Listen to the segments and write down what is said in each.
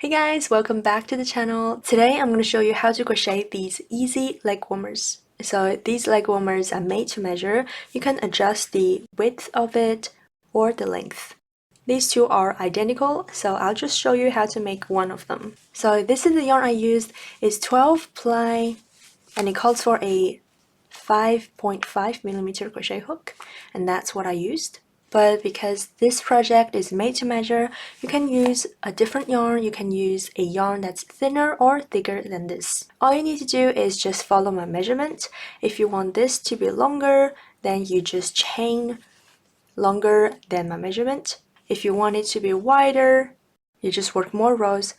Hey guys, welcome back to the channel. Today I'm going to show you how to crochet these easy leg warmers. So these leg warmers are made to measure. You can adjust the width of it or the length. These two are identical, so I'll just show you how to make one of them. So this is the yarn I used. It's 12 ply and it calls for a 5.5mm crochet hook, and that's what I used. But because this project is made to measure, you can use a different yarn. You can use a yarn that's thinner or thicker than this. All you need to do is just follow my measurement. If you want this to be longer, then you just chain longer than my measurement. If you want it to be wider, you just work more rows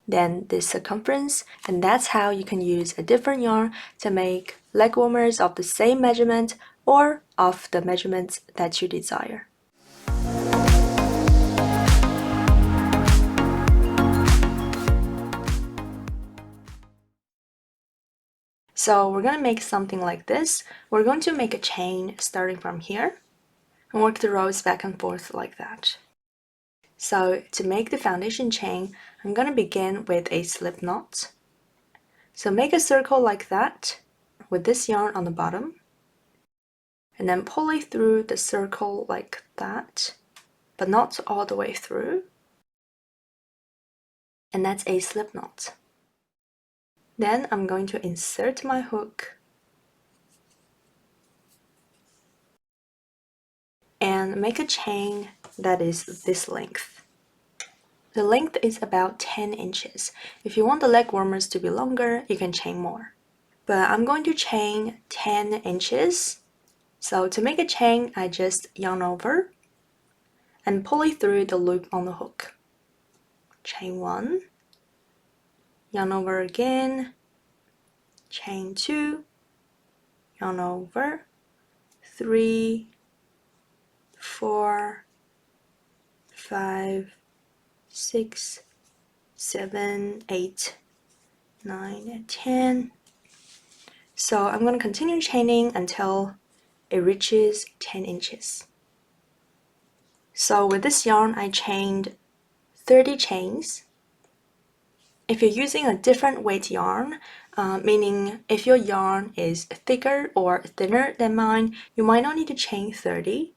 than this circumference, and that's how you can use a different yarn to make leg warmers of the same measurement or of the measurements that you desire. So we're going to make something like this. We're going to make a chain starting from here and work the rows back and forth like that. So to make the foundation chain, I'm going to begin with a slip knot. So make a circle like that with this yarn on the bottom, and then pull it through the circle like that, but not all the way through. And that's a slip knot. Then I'm going to insert my hook and make a chain that is this length. The length is about 10 inches. If you want the leg warmers to be longer, you can chain more. But I'm going to chain 10 inches. So to make a chain, I just yarn over and pull it through the loop on the hook. Chain 1, yarn over again, chain 2, yarn over, 3, 4, 5, 6, 7, 8, 9, and 10. So I'm going to continue chaining until it reaches 10 inches. So with this yarn, I chained 30 chains. If you're using a different weight yarn, meaning if your yarn is thicker or thinner than mine, you might not need to chain 30.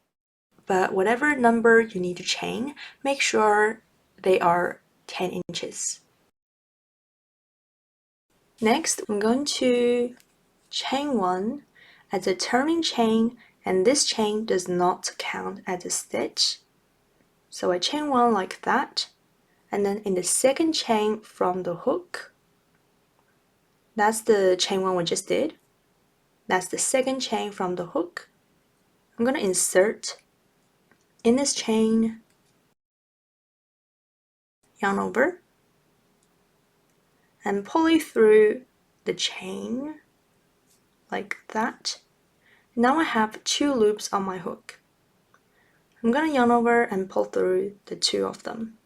But whatever number you need to chain, make sure they are 10 inches. Next, I'm going to chain 1 as a turning chain, and this chain does not count as a stitch. So I chain 1 like that, and then in the second chain from the hook, that's the chain 1 we just did. That's the second chain from the hook. I'm going to insert in this chain, yarn over, and pull it through the chain like that. Now I have 2 loops on my hook. I'm going to yarn over and pull through the 2 of them.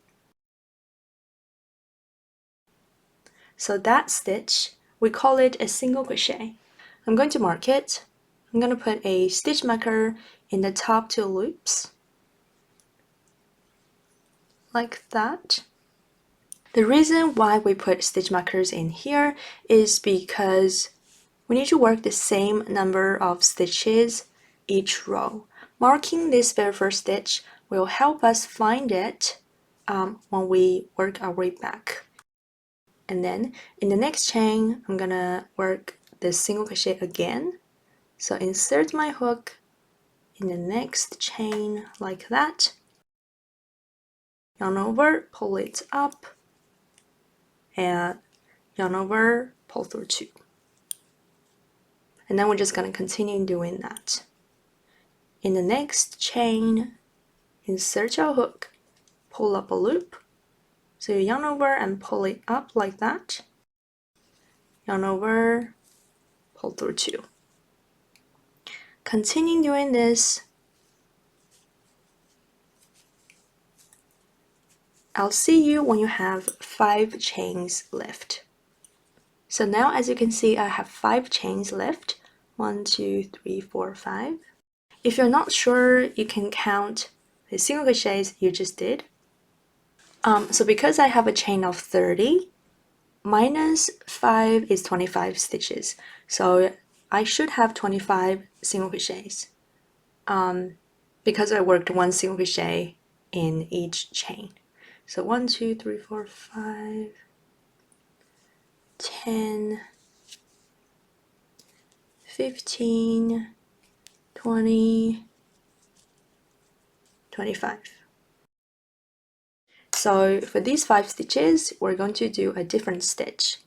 So that stitch, we call it a single crochet. I'm going to mark it. I'm going to put a stitch marker in the top 2 loops, like that. The reason why we put stitch markers in here is because we need to work the same number of stitches each row. Marking this very first stitch will help us find it when we work our way back. And then in the next chain, I'm gonna work the single crochet again. So insert my hook in the next chain like that. Yarn over, pull it up, and yarn over, pull through 2. And then we're just gonna continue doing that. In the next chain, insert your hook, pull up a loop. So you yarn over and pull it up like that. Yarn over, pull through 2. Continue doing this. I'll see you when you have 5 chains left. So now as you can see, I have 5 chains left. 1, 2, 3, 4, 5. If you're not sure, you can count the single crochets you just did. So because I have a chain of 30, minus 5 is 25 stitches. So I should have 25 single crochets because I worked 1 single crochet in each chain. So 1, 2, 3, 4, 5, 10, 15, 20, 25. So for these 5 stitches, we're going to do a different stitch.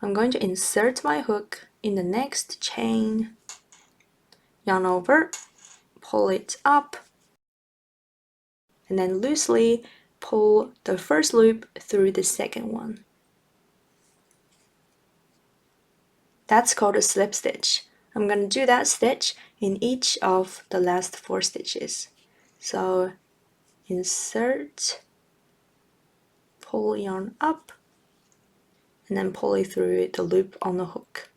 I'm going to insert my hook in the next chain, yarn over, pull it up, and then loosely pull the first loop through the second one. That's called a slip stitch. I'm going to do that stitch in each of the last 4 stitches. So insert, pull yarn up, and then pull it through the loop on the hook.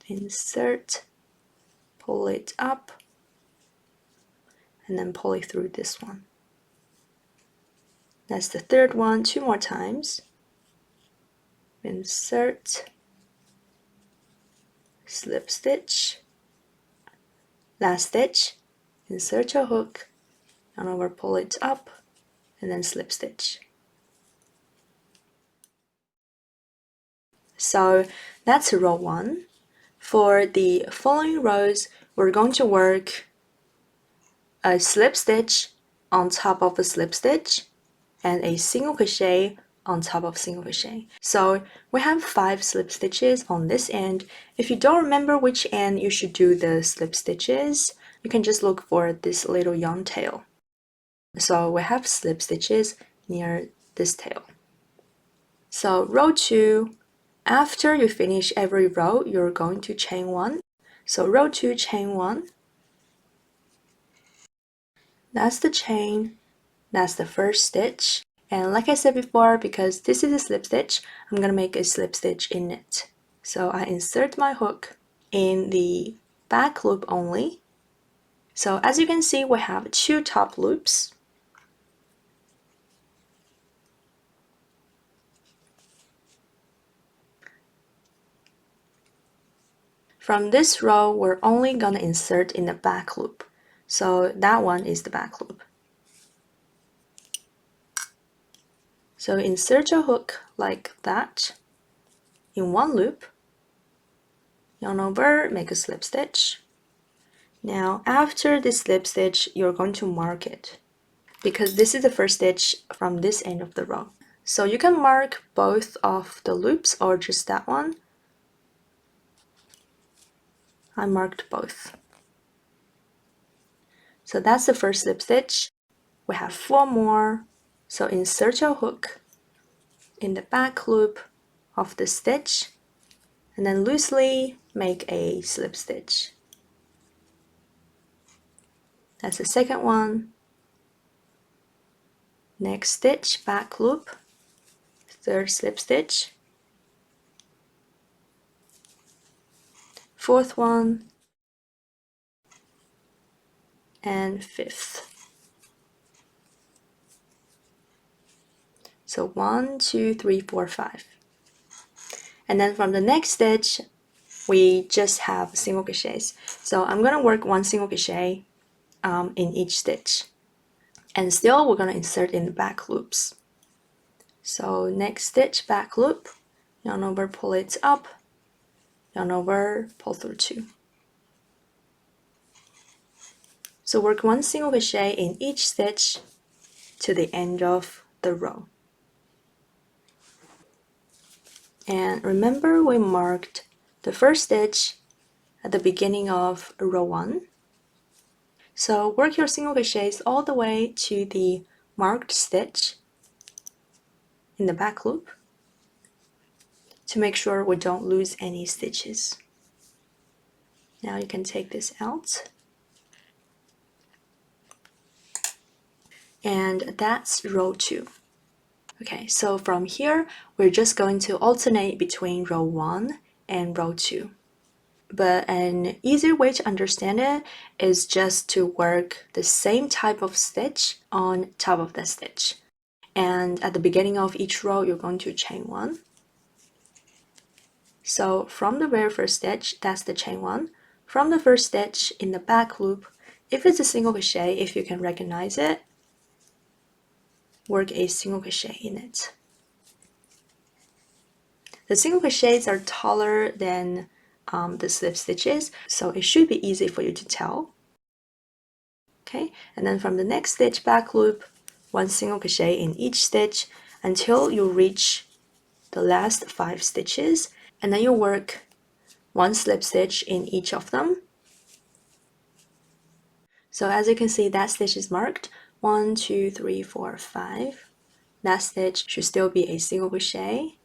Insert, pull it up, and then pull it through this one. That's the third one, 2 more times. Insert, slip stitch, last stitch, insert your hook, yarn over, pull it up, and then slip stitch. So that's row 1. For the following rows, we're going to work a slip stitch on top of a slip stitch and a single crochet on top of single crochet. So we have 5 slip stitches on this end. If you don't remember which end you should do the slip stitches, you can just look for this little yarn tail. So we have slip stitches near this tail. So row 2, after you finish every row, you're going to chain 1. So row 2, chain 1. That's the chain. That's the first stitch. And like I said before, because this is a slip stitch, I'm going to make a slip stitch in it. So I insert my hook in the back loop only. So as you can see, we have 2 top loops. From this row, we're only going to insert in the back loop. So that one is the back loop. So insert your hook like that in one loop, yarn over, make a slip stitch. Now after this slip stitch, you're going to mark it because this is the first stitch from this end of the row. So you can mark both of the loops or just that one. I marked both. So that's the first slip stitch. We have 4 more. So insert your hook in the back loop of the stitch and then loosely make a slip stitch. That's the second one. Next stitch, back loop, third slip stitch, fourth one, and fifth. So 1, 2, 3, 4, 5. And then from the next stitch, we just have single crochets. So I'm going to work 1 single crochet in each stitch. And still, we're going to insert in the back loops. So next stitch, back loop, yarn over, pull it up, yarn over, pull through 2. So work 1 single crochet in each stitch to the end of the row. And remember, we marked the first stitch at the beginning of row 1. So work your single crochets all the way to the marked stitch in the back loop to make sure we don't lose any stitches. Now you can take this out. And that's row 2. Okay, so from here, we're just going to alternate between row 1 and row 2. but an easier way to understand it is just to work the same type of stitch on top of the stitch. And at the beginning of each row, you're going to chain 1. So from the very first stitch, that's the chain 1. From the first stitch in the back loop, if it's a single crochet, if you can recognize it, work a single crochet in it. The single crochets are taller than the slip stitches, so it should be easy for you to tell. Okay, and then from the next stitch back loop, 1 single crochet in each stitch until you reach the last 5 stitches, and then you work 1 slip stitch in each of them. So as you can see, that stitch is marked 1, 2, 3, 4, 5. That stitch should still be a single crochet.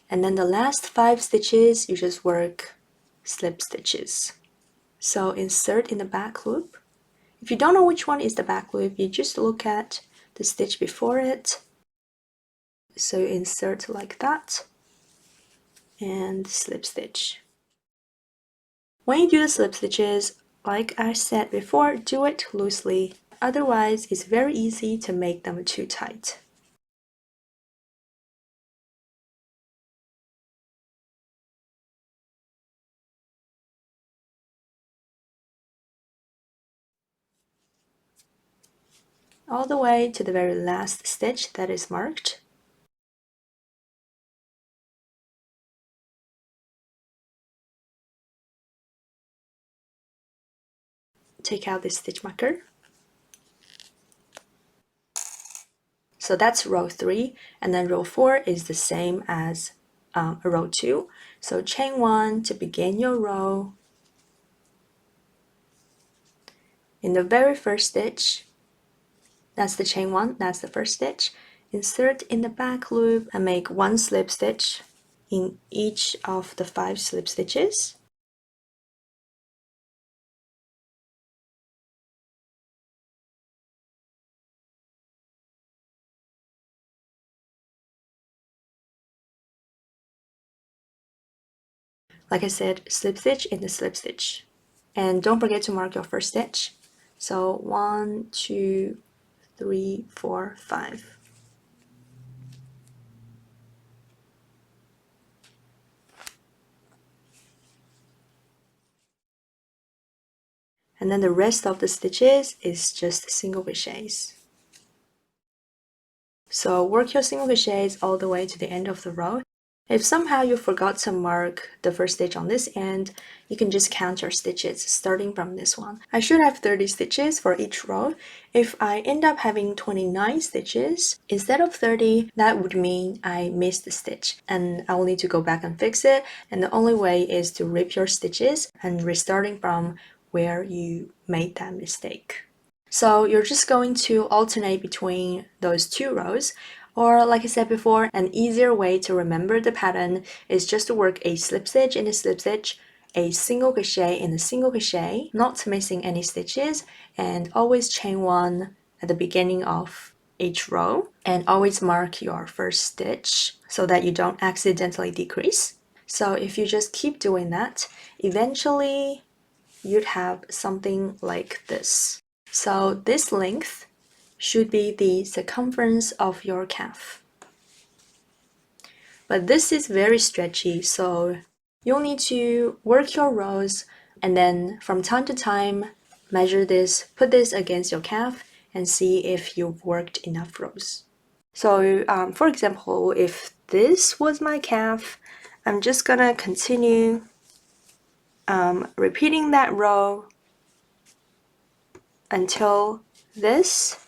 And then the last 5 stitches, you just work slip stitches. So insert in the back loop. If you don't know which one is the back loop, you just look at the stitch before it. So you insert like that and slip stitch. When you do the slip stitches, like I said before, do it loosely. Otherwise, it's very easy to make them too tight. All the way to the very last stitch that is marked. Take out this stitch marker. So that's row 3, and then row 4 is the same as row 2. So chain 1 to begin your row. In the very first stitch, that's the chain 1, that's the first stitch. Insert in the back loop and make 1 slip stitch in each of the 5 slip stitches. Like I said, slip stitch in the slip stitch. And don't forget to mark your first stitch. So 1, 2, 3, 4, 5. And then the rest of the stitches is just single crochets. So work your single crochets all the way to the end of the row. If somehow you forgot to mark the first stitch on this end, you can just count your stitches starting from this one. I should have 30 stitches for each row. If I end up having 29 stitches instead of 30, that would mean I missed a stitch and I will need to go back and fix it. And the only way is to rip your stitches and restarting from where you made that mistake. So you're just going to alternate between those 2 rows. Or like I said before, an easier way to remember the pattern is just to work a slip stitch in a slip stitch, a single crochet in a single crochet, not missing any stitches, and always chain 1 at the beginning of each row, and always mark your first stitch so that you don't accidentally decrease. So if you just keep doing that, eventually you'd have something like this. So this length should be the circumference of your calf. But this is very stretchy, so you'll need to work your rows and then from time to time measure this, put this against your calf and see if you've worked enough rows. So for example, if this was my calf, I'm just gonna continue repeating that row until this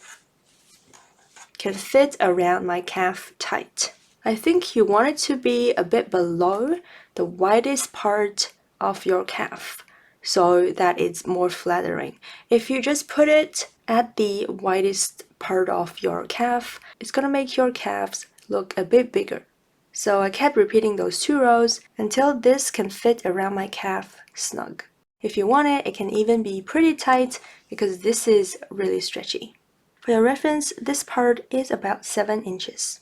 can fit around my calf tight. I think you want it to be a bit below the widest part of your calf so that it's more flattering. If you just put it at the widest part of your calf, it's gonna make your calves look a bit bigger. So I kept repeating those 2 rows until this can fit around my calf snug. If you want it, it can even be pretty tight because this is really stretchy. For your reference, this part is about 7 inches.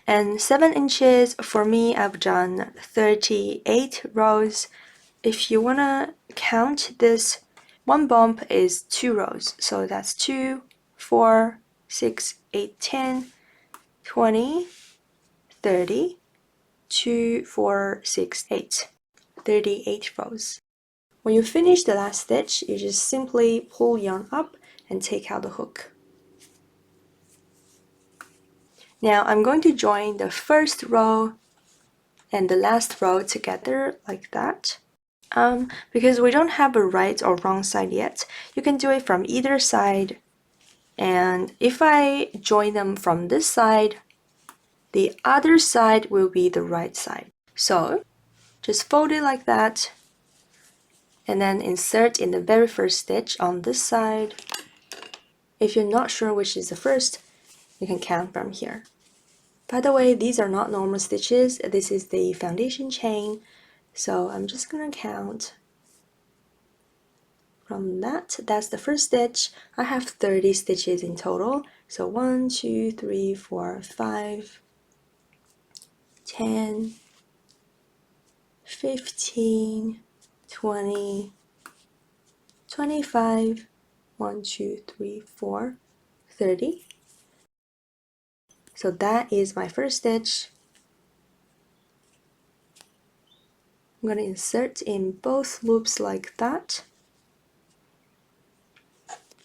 And 7 inches, for me, I've done 38 rows. If you wanna count this, one bump is 2 rows. So that's 2, 4, 6, 8, 10, 20, 30, 2, 4, 6, 8. 38 rows. When you finish the last stitch, you just simply pull yarn up and take out the hook. Now I'm going to join the first row and the last row together like that. Because we don't have a right or wrong side yet, you can do it from either side. And if I join them from this side, the other side will be the right side. So just fold it like that, and then insert in the very first stitch on this side. If you're not sure which is the first, you can count from here. By the way, these are not normal stitches, this is the foundation chain, so I'm just gonna count from that. That's the first stitch. I have 30 stitches in total, so 1, 2, 3, 4, 5, 10, 15, 20, 25, 1, 2, 3, 4, 30. So that is my first stitch. I'm going to insert in both loops like that,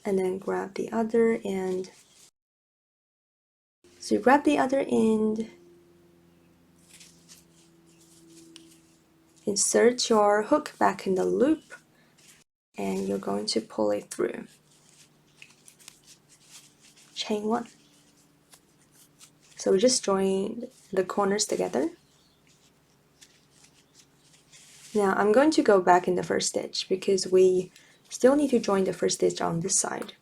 and then grab the other end. So you grab the other end, insert your hook back in the loop, and you're going to pull it through. Chain 1. So we just joined the corners together. Now I'm going to go back in the first stitch because we still need to join the first stitch on this side.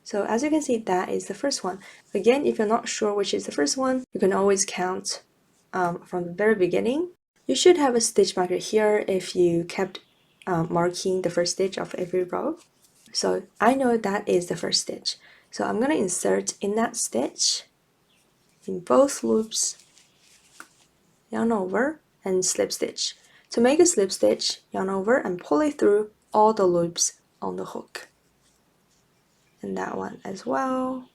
So as you can see, that is the first one. Again, if you're not sure which is the first one, you can always count from the very beginning. You should have a stitch marker here if you kept marking the first stitch of every row. So I know that is the first stitch. So I'm going to insert in that stitch in both loops, yarn over and slip stitch. To make a slip stitch, yarn over and pull it through all the loops on the hook. And that one as well.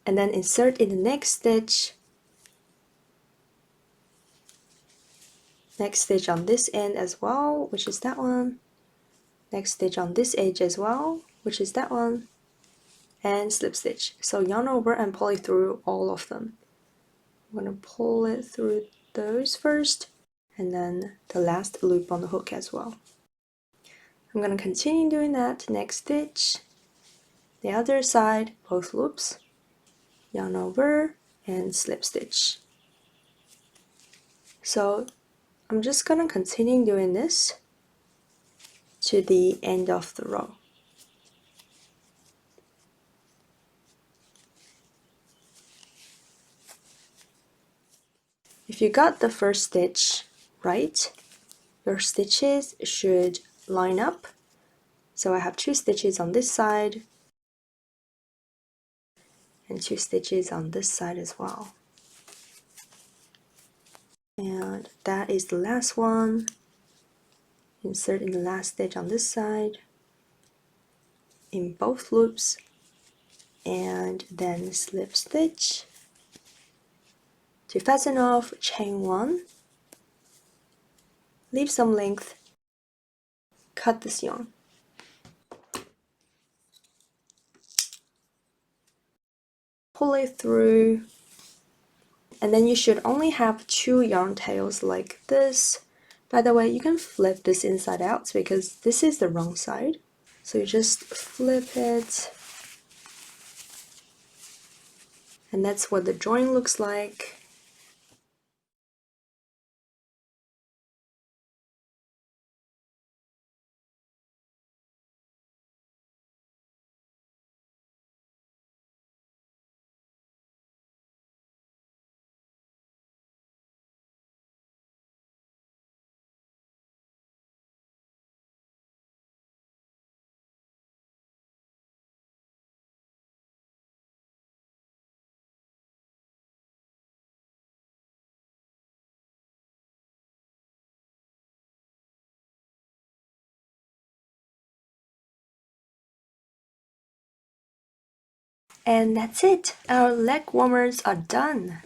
And then insert in the next stitch on this end as well, which is that one. Next stitch on this edge as well, which is that one, and slip stitch. So yarn over and pull it through all of them. I'm going to pull it through those first, and then the last loop on the hook as well. I'm going to continue doing that. Next stitch, the other side, both loops, yarn over and slip stitch. So I'm just going to continue doing this to the end of the row. If you got the first stitch right, your stitches should line up. So I have 2 stitches on this side and 2 stitches on this side as well. And that is the last one. Insert in the last stitch on this side in both loops, and then slip stitch. To fasten off, chain 1, leave some length, cut this yarn. Pull it through, and then you should only have 2 yarn tails like this. By the way, you can flip this inside out because this is the wrong side. So you just flip it, and that's what the join looks like. And that's it. Our leg warmers are done.